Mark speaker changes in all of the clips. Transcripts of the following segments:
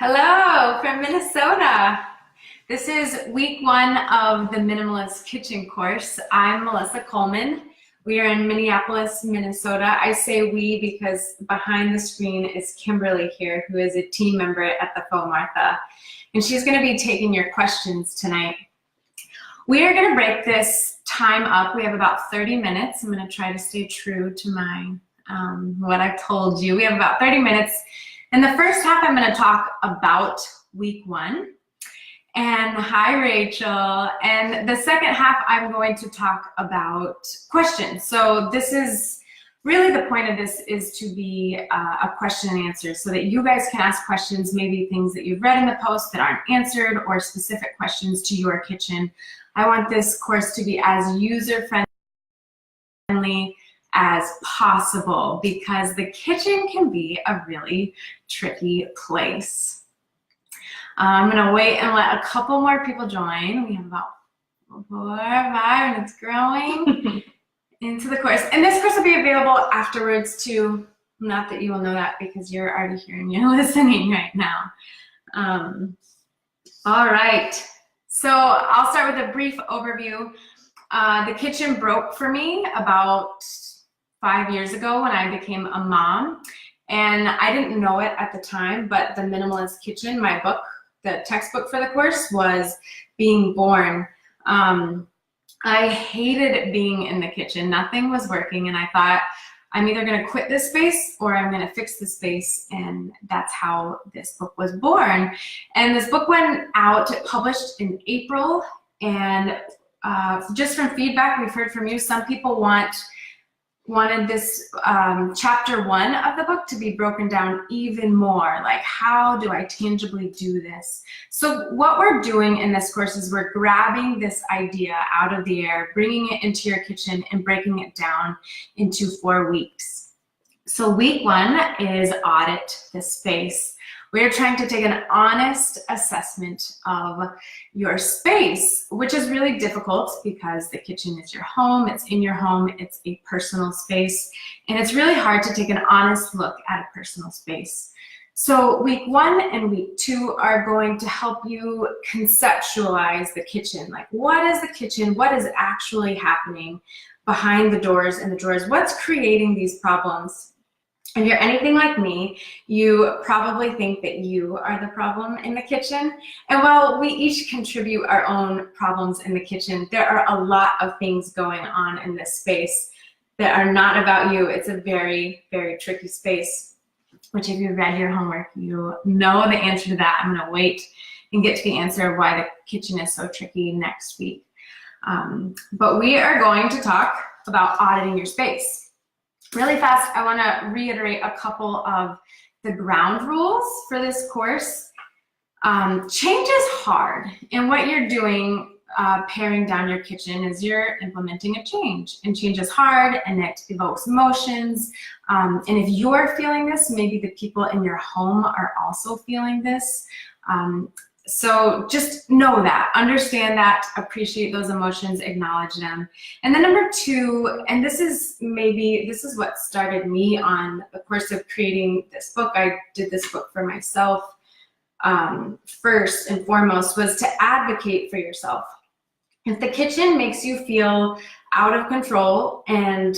Speaker 1: Hello from Minnesota. This is week one of the Minimalist Kitchen course. I'm Melissa Coleman. We are in Minneapolis, Minnesota. I say we because behind the screen is Kimberly here, who is a team member at the Faux Martha. And she's going to be taking your questions tonight. We are going to break this time up. We have about 30 minutes. I'm going to try to stay true to my what I've told you. We have about 30 minutes. In the first half, I'm going to talk about week one. And hi, Rachel. And the second half, I'm going to talk about questions. So this is really the point of this is to be a question and answer so that you guys can ask questions, maybe things that you've read in the post that aren't answered or specific questions to your kitchen. I want this course to be as user-friendly as possible because the kitchen can be a really tricky place. I'm going to wait and let a couple more people join. We have about 4 or 5 and it's growing into the course. And this course will be available afterwards too. Not that you will know that because you're already here and you're listening right now. All right. So I'll start with a brief overview. The kitchen broke for me about 5 years ago when I became a mom. And I didn't know it at the time, but the Minimalist Kitchen, my book, the textbook for the course, was being born. I hated being in the kitchen. Nothing was working, and I thought, I'm either going to quit this space or I'm going to fix this space, and that's how this book was born. And this book went out, published in April, and just from feedback we've heard from you, some people wanted this chapter 1 of the book to be broken down even more, like how do I tangibly do this? So what we're doing in this course is we're grabbing this idea out of the air, bringing it into your kitchen and breaking it down into 4 weeks. So week 1 is audit the space. We're trying to take an honest assessment of your space, which is really difficult because the kitchen is your home, it's in your home, it's a personal space, and it's really hard to take an honest look at a personal space. So week 1 and week 2 are going to help you conceptualize the kitchen. Like, what is the kitchen? What is actually happening behind the doors and the drawers? What's creating these problems? If you're anything like me, you probably think that you are the problem in the kitchen. And while we each contribute our own problems in the kitchen, there are a lot of things going on in this space that are not about you. It's a very, very tricky space, which if you've read your homework, you know the answer to that. I'm going to wait and get to the answer of why the kitchen is so tricky next week. But we are going to talk about auditing your space. Really fast, I want to reiterate a couple of the ground rules for this course. Change is hard, and what you're doing paring down your kitchen is you're implementing a change, and change is hard and it evokes emotions. And if you're feeling this, maybe the people in your home are also feeling this. So just know that, understand that, appreciate those emotions, acknowledge them. And then number 2, and this is what started me on the course of creating this book. I did this book for myself first and foremost, was to advocate for yourself. If the kitchen makes you feel out of control and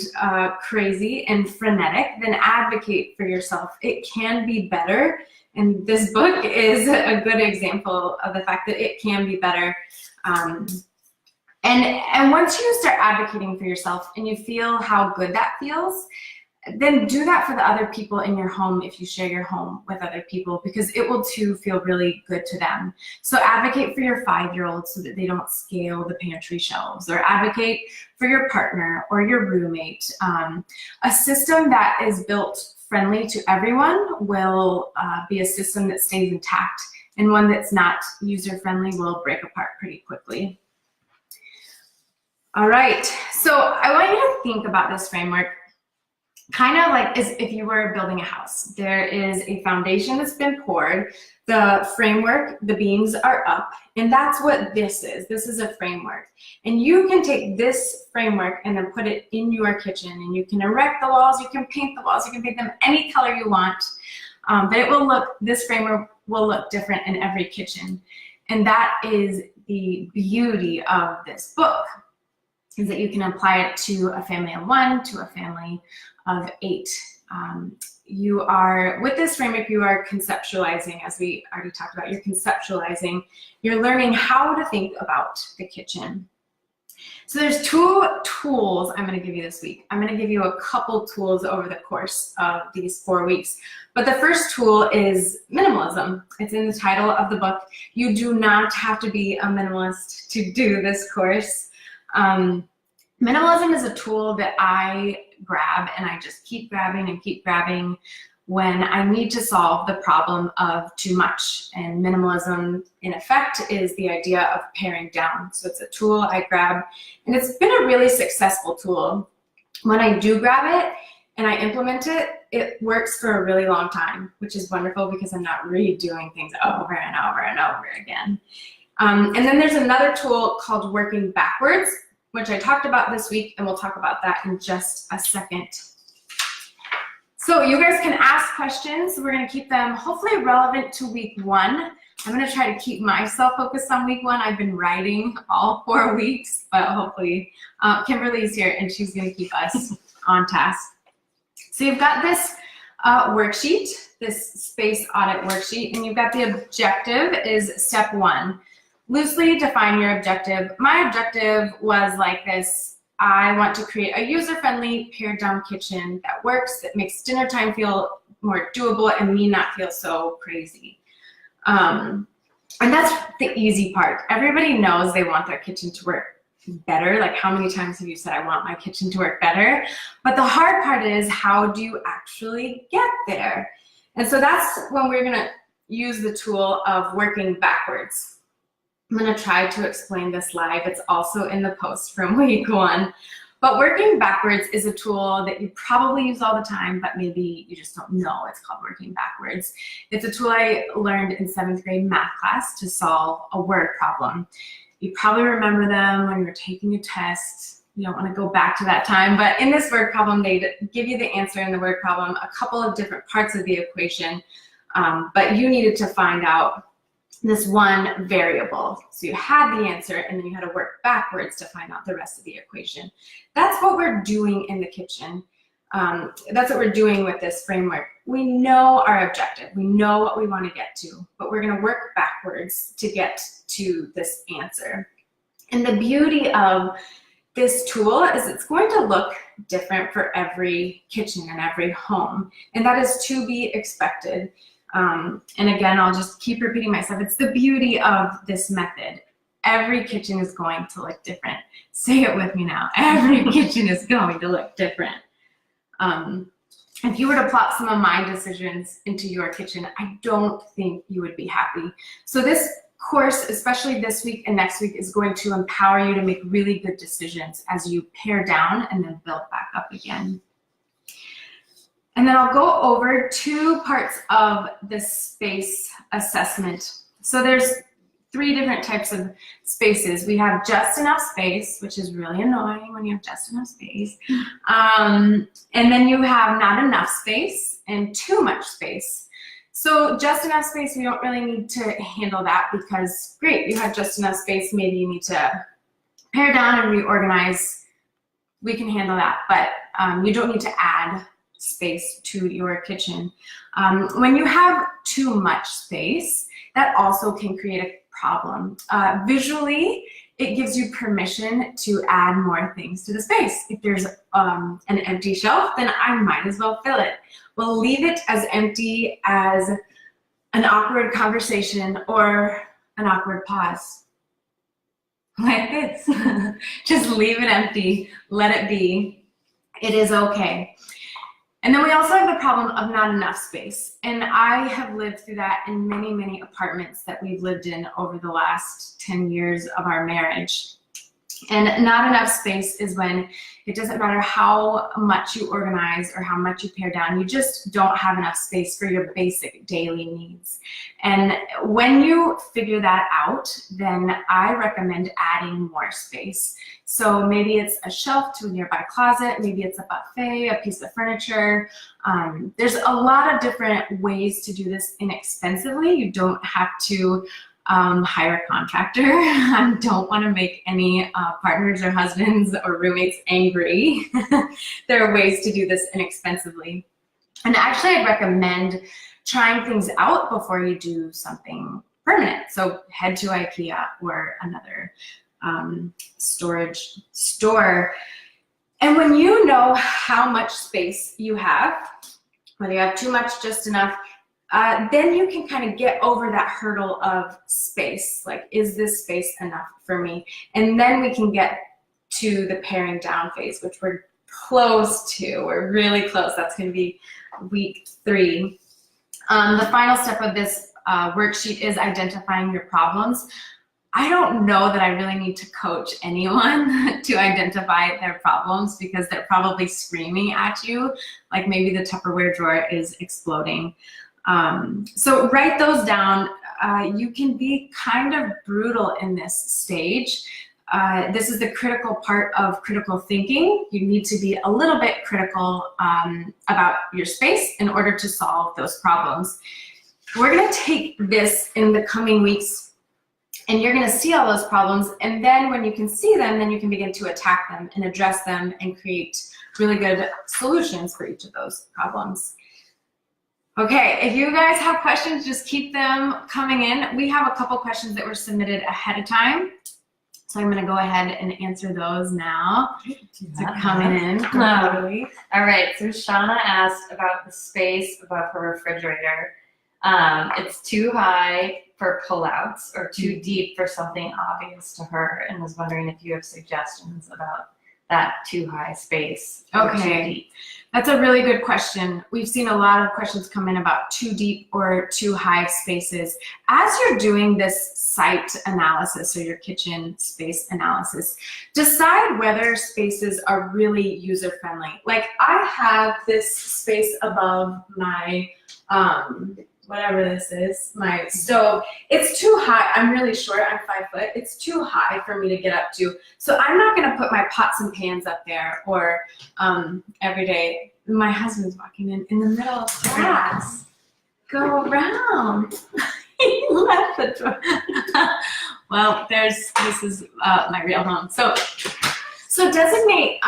Speaker 1: crazy and frenetic, then advocate for yourself. It can be better. And this book is a good example of the fact that it can be better. And once you start advocating for yourself and you feel how good that feels, then do that for the other people in your home if you share your home with other people, because it will too feel really good to them. So advocate for your 5-year-old so that they don't scale the pantry shelves, or advocate for your partner or your roommate. A system that is built friendly to everyone will be a system that stays intact, and one that's not user-friendly will break apart pretty quickly. All right, so I want you to think about this framework kind of like as if you were building a house. There is a foundation that's been poured, the framework, the beams are up, and that's what this is. This is a framework. And you can take this framework and then put it in your kitchen, and you can erect the walls, you can paint the walls, you can paint them any color you want. but it will look, this framework will look different in every kitchen. And that is the beauty of this book, is that you can apply it to a family of 1, to a family of 8. You are, with this framework, you are conceptualizing, as we already talked about, you're conceptualizing, you're learning how to think about the kitchen. So there's 2 tools I'm going to give you this week. I'm going to give you a couple tools over the course of these 4 weeks. But the first tool is minimalism. It's in the title of the book. You do not have to be a minimalist to do this course. Minimalism is a tool that I grab, and I just keep grabbing and keep grabbing when I need to solve the problem of too much. And minimalism, in effect, is the idea of paring down. So it's a tool I grab, and it's been a really successful tool. When I do grab it and I implement it, it works for a really long time, which is wonderful because I'm not redoing things over and over and over again. And then there's another tool called working backwards, which I talked about this week, and we'll talk about that in just a second. So you guys can ask questions. We're going to keep them hopefully relevant to week 1. I'm going to try to keep myself focused on week 1. I've been writing all 4 weeks, but hopefully Kimberly's here and she's going to keep us on task. So you've got this worksheet, this space audit worksheet, and you've got the objective is step 1. Loosely define your objective. My objective was like this. I want to create a user-friendly, pared-down kitchen that works, that makes dinner time feel more doable and me not feel so crazy. And that's the easy part. Everybody knows they want their kitchen to work better. Like, how many times have you said, I want my kitchen to work better? But the hard part is, how do you actually get there? And so that's when we're going to use the tool of working backwards. I'm going to try to explain this live. It's also in the post from week 1. But working backwards is a tool that you probably use all the time, but maybe you just don't know it's called working backwards. It's a tool I learned in 7th grade math class to solve a word problem. You probably remember them when you're taking a test. You don't want to go back to that time. But in this word problem, they give you the answer in the word problem, a couple of different parts of the equation, but you needed to find out this one variable. So you had the answer, and then you had to work backwards to find out the rest of the equation. That's what we're doing in the kitchen. That's what we're doing with this framework. We know our objective. We know what we want to get to, but we're going to work backwards to get to this answer. And the beauty of this tool is it's going to look different for every kitchen and every home, and that is to be expected. And again, I'll just keep repeating myself. It's the beauty of this method. Every kitchen is going to look different. Say it with me now. Every kitchen is going to look different. If you were to plot some of my decisions into your kitchen, I don't think you would be happy. So this course, especially this week and next week, is going to empower you to make really good decisions as you pare down and then build back up again. And then I'll go over 2 parts of the space assessment. So there's 3 different types of spaces. We have just enough space, which is really annoying when you have just enough space. And then you have not enough space and too much space. So just enough space, we don't really need to handle that because, great, you have just enough space. Maybe you need to pare down and reorganize. We can handle that, but you don't need to add space to your kitchen. When you have too much space, that also can create a problem. Visually, it gives you permission to add more things to the space. If there's an empty shelf, then I might as well fill it. We'll leave it as empty as an awkward conversation or an awkward pause. Like this. Just leave it empty, let it be. It is okay. And then we also have the problem of not enough space. And I have lived through that in many, many apartments that we've lived in over the last 10 years of our marriage. And not enough space is when it doesn't matter how much you organize or how much you pare down, you just don't have enough space for your basic daily needs. And when you figure that out, then I recommend adding more space. So maybe it's a shelf to a nearby closet, maybe it's a buffet, a piece of furniture. There's a lot of different ways to do this inexpensively. You don't have to hire a contractor. I don't want to make any partners or husbands or roommates angry. There are ways to do this inexpensively. And actually, I'd recommend trying things out before you do something permanent. So head to IKEA or another storage store. And when you know how much space you have, whether you have too much, just enough, then you can kind of get over that hurdle of space. Like, is this space enough for me? And then we can get to the paring down phase, which we're close to. We're really close. That's going to be week 3. The final step of this worksheet is identifying your problems. I don't know that I really need to coach anyone to identify their problems, because they're probably screaming at you, like maybe the Tupperware drawer is exploding. So write those down. You can be kind of brutal in this stage. This is the critical part of critical thinking. You need to be a little bit critical about your space in order to solve those problems. We're going to take this in the coming weeks, and you're going to see all those problems, and then when you can see them, then you can begin to attack them and address them and create really good solutions for each of those problems. Okay, if you guys have questions, just keep them coming in. We have a couple questions that were submitted ahead of time, so I'm going to go ahead and answer those now. They're coming in.
Speaker 2: All right, so Shauna asked about the space above her refrigerator. It's too high for pullouts or too deep for something obvious to her, and was wondering if you have suggestions about that too high space or too deep.
Speaker 1: That's a really good question. We've seen a lot of questions come in about too deep or too high spaces. As you're doing this site analysis or your kitchen space analysis, decide whether spaces are really user-friendly. Like, I have this space above my whatever this is, my stove. It's too high. I'm really short. I'm 5 foot. It's too high for me to get up to. So I'm not going to put my pots and pans up there, or every day. My husband's walking in the middle of class. Go around. He left the door. Well, this is my real home. So designate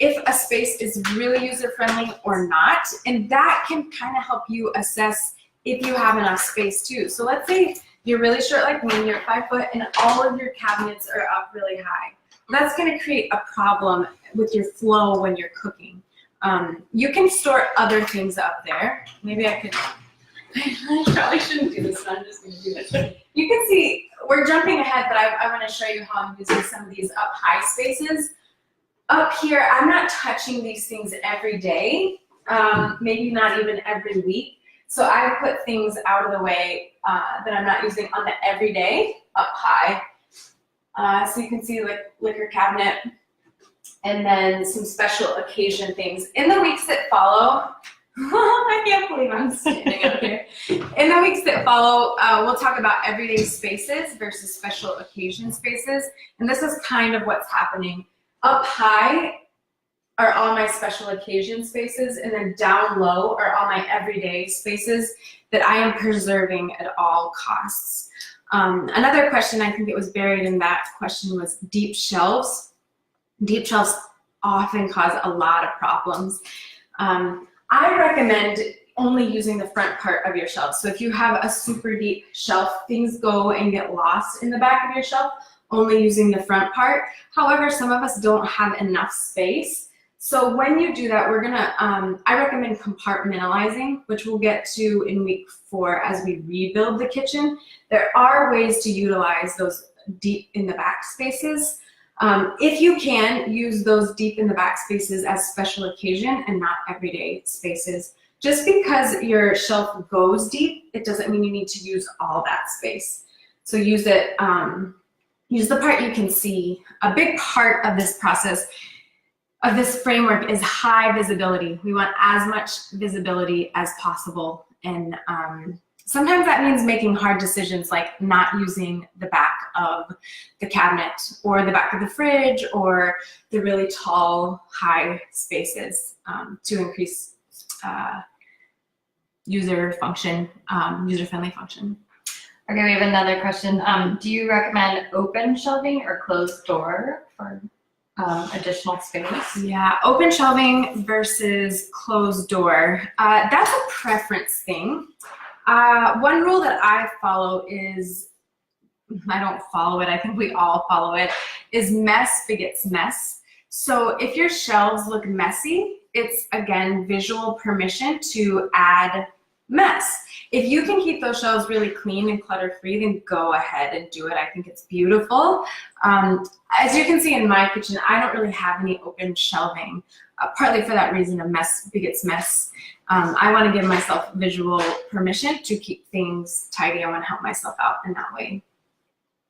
Speaker 1: if a space is really user-friendly or not, and that can kind of help you assess if you have enough space too. So let's say you're really short like me, you're 5 foot, and all of your cabinets are up really high. That's going to create a problem with your flow when you're cooking. You can store other things up there. Maybe I could, I probably shouldn't do this, but I'm just going to do this. You can see, we're jumping ahead, but I want to show you how I'm using some of these up high spaces. Up here, I'm not touching these things every day, maybe not even every week. So I put things out of the way that I'm not using on the everyday up high. So you can see like liquor cabinet, and then some special occasion things. In the weeks that follow, I can't believe I'm standing up here. In the weeks that follow, we'll talk about everyday spaces versus special occasion spaces. And this is kind of what's happening. Up high are all my special occasion spaces, and then down low are all my everyday spaces that I am preserving at all costs. Another question, I think it was buried in that question, was deep shelves. Deep shelves often cause a lot of problems. I recommend only using the front part of your shelf. So if you have a super deep shelf, things go and get lost in the back of your shelf, only using the front part. However, some of us don't have enough space. So when you do that, we're gonna, I recommend compartmentalizing, which we'll get to in week 4 as we rebuild the kitchen. There are ways to utilize those deep in the back spaces. If you can, use those deep in the back spaces as special occasion and not everyday spaces. Just because your shelf goes deep, it doesn't mean you need to use all that space. So use it use the part you can see. A big part of this process, of this framework, is high visibility. We want as much visibility as possible. And sometimes that means making hard decisions like not using the back of the cabinet or the back of the fridge or the really tall, high spaces to increase user-friendly function.
Speaker 2: Okay, we have another question. Do you recommend open shelving or closed door for additional space?
Speaker 1: Yeah, open shelving versus closed door. That's a preference thing. One rule that I follow is, I don't follow it, I think we all follow it, is mess begets mess. So if your shelves look messy, it's, again, visual permission to add mess. If you can keep those shelves really clean and clutter-free, then go ahead and do it. I think it's beautiful. As you can see in my kitchen, I don't really have any open shelving, partly for that reason of mess begets mess. I want to give myself visual permission to keep things tidy. I want to help myself out in that way.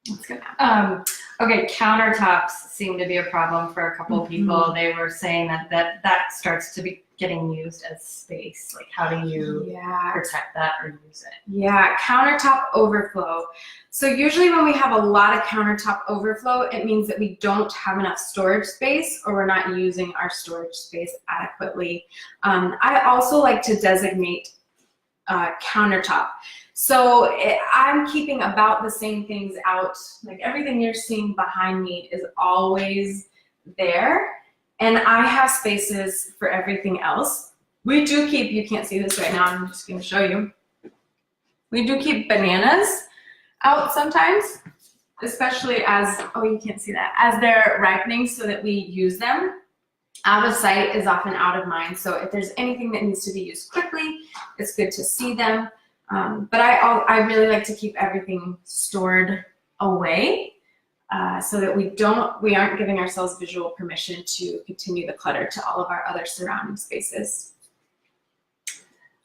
Speaker 1: That's good.
Speaker 2: Okay, countertops seem to be a problem for a couple of people. They were saying that starts to be getting used as space. Like, how do you protect that or use it?
Speaker 1: Yeah, countertop overflow. So usually when we have a lot of countertop overflow, it means that we don't have enough storage space or we're not using our storage space adequately. I also like to designate countertop. So I'm keeping about the same things out. Like, everything you're seeing behind me is always there. And I have spaces for everything else. We do keep, you can't see this right now, I'm just going to show you. We do keep bananas out sometimes, especially as, oh, you can't see that, as they're ripening so that we use them. Out of sight is often out of mind. So if there's anything that needs to be used quickly, it's good to see them. But I really like to keep everything stored away. So that we aren't giving ourselves visual permission to continue the clutter to all of our other surrounding spaces.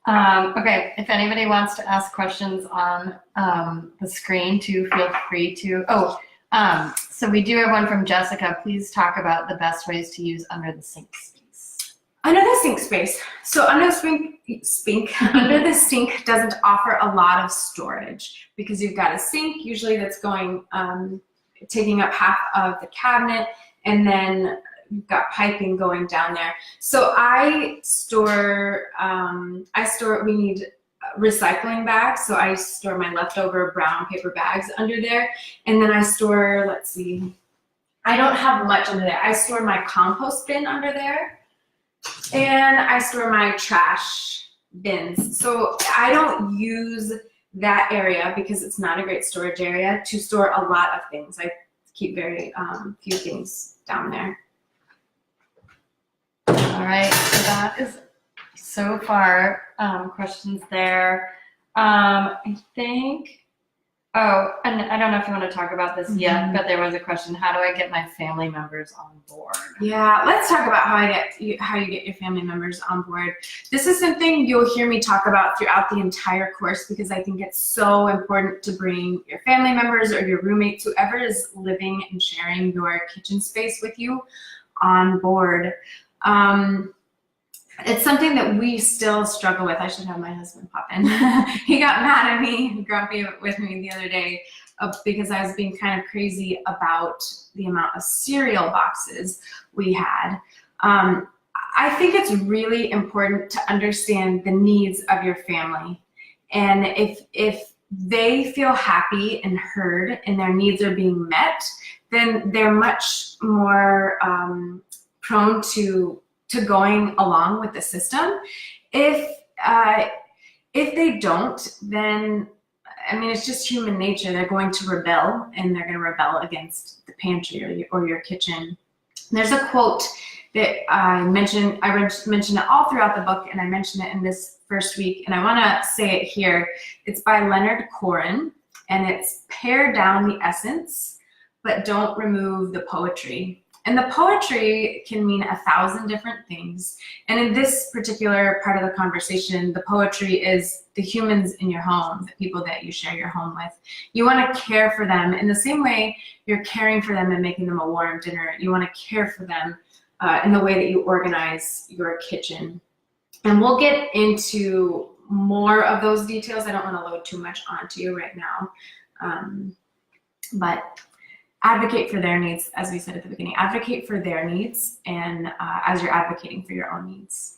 Speaker 2: Okay, if anybody wants to ask questions on the screen too, feel free to. So we do have one from Jessica. Please talk about the best ways to use under the sink space.
Speaker 1: Under the sink space. So under the sink doesn't offer a lot of storage because you've got a sink usually that's going taking up half of the cabinet, and then you've got piping going down there. So we need recycling bags, so I store my leftover brown paper bags under there, and then I store, let's see, I don't have much under there. I store my compost bin under there, and I store my trash bins. So I don't use that area because it's not a great storage area to store a lot of things. I keep very few things down there.
Speaker 2: All right, so that is so far questions there. I think, and I don't know if you want to talk about this yet, but there was a question, how do I get my family members on board?
Speaker 1: Yeah, let's talk about how you get your family members on board. This is something you'll hear me talk about throughout the entire course because I think it's so important to bring your family members or your roommates, whoever is living and sharing your kitchen space with you, on board. It's something that we still struggle with. I should have my husband pop in. He got mad at me, grumpy with me the other day because I was being kind of crazy about the amount of cereal boxes we had. I think it's really important to understand the needs of your family. And if they feel happy and heard and their needs are being met, then they're much more prone to going along with the system. If they don't, then, I mean, it's just human nature. They're going to rebel, and they're going to rebel against the pantry or your kitchen. There's a quote that I mentioned it all throughout the book, and I mentioned it in this first week, and I want to say it here. It's by Leonard Cohen, and it's pare down the essence, but don't remove the poetry. And the poetry can mean 1,000 different things. And in this particular part of the conversation, the poetry is the humans in your home, the people that you share your home with. You want to care for them in the same way you're caring for them and making them a warm dinner. You want to care for them in the way that you organize your kitchen. And we'll get into more of those details. I don't want to load too much onto you right now. But advocate for their needs, as we said at the beginning. Advocate for their needs, and as you're advocating for your own needs.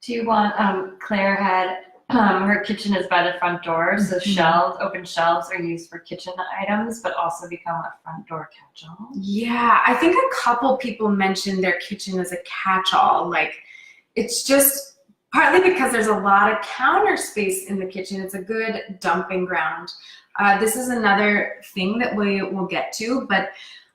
Speaker 2: Do you want, Claire had, her kitchen is by the front door, so shelves, open shelves are used for kitchen items, but also become a front door catch-all.
Speaker 1: Yeah, I think a couple people mentioned their kitchen as a catch-all. Like, it's just partly because there's a lot of counter space in the kitchen. It's a good dumping ground. This is another thing that we will get to, but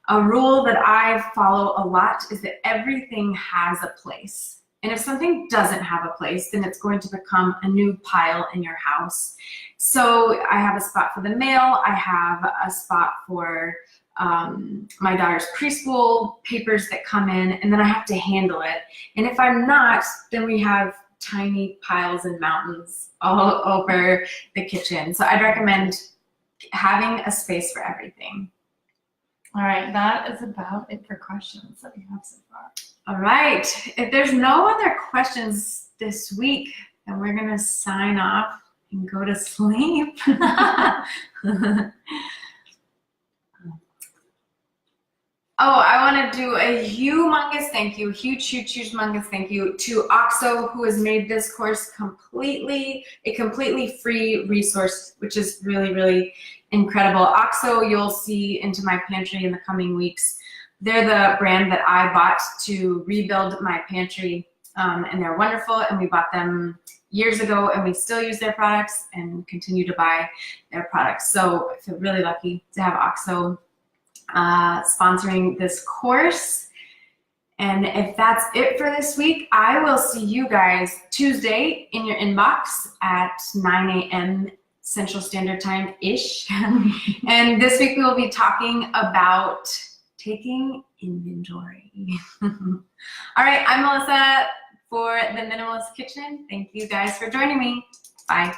Speaker 1: a rule that I follow a lot is that everything has a place. And if something doesn't have a place, then it's going to become a new pile in your house. So I have a spot for the mail. I have a spot for my daughter's preschool papers that come in, and then I have to handle it. And if I'm not, then we have tiny piles and mountains all over the kitchen. So I'd recommend having a space for everything.
Speaker 2: All right, that is about it for questions that we have so far.
Speaker 1: All right, if there's no other questions this week, then we're gonna sign off and go to sleep. Oh, I want to do a humongous thank you, huge humongous thank you to OXO, who has made this course a completely free resource, which is really, really incredible. OXO, you'll see into my pantry in the coming weeks. They're the brand that I bought to rebuild my pantry, and they're wonderful, and we bought them years ago, and we still use their products and continue to buy their products. So I feel really lucky to have OXO sponsoring this course. And if that's it for this week, I will see you guys Tuesday in your inbox at 9 a.m. Central Standard Time-ish. And this week we will be talking about taking inventory. All right, I'm Melissa for the Minimalist Kitchen. Thank you guys for joining me. Bye.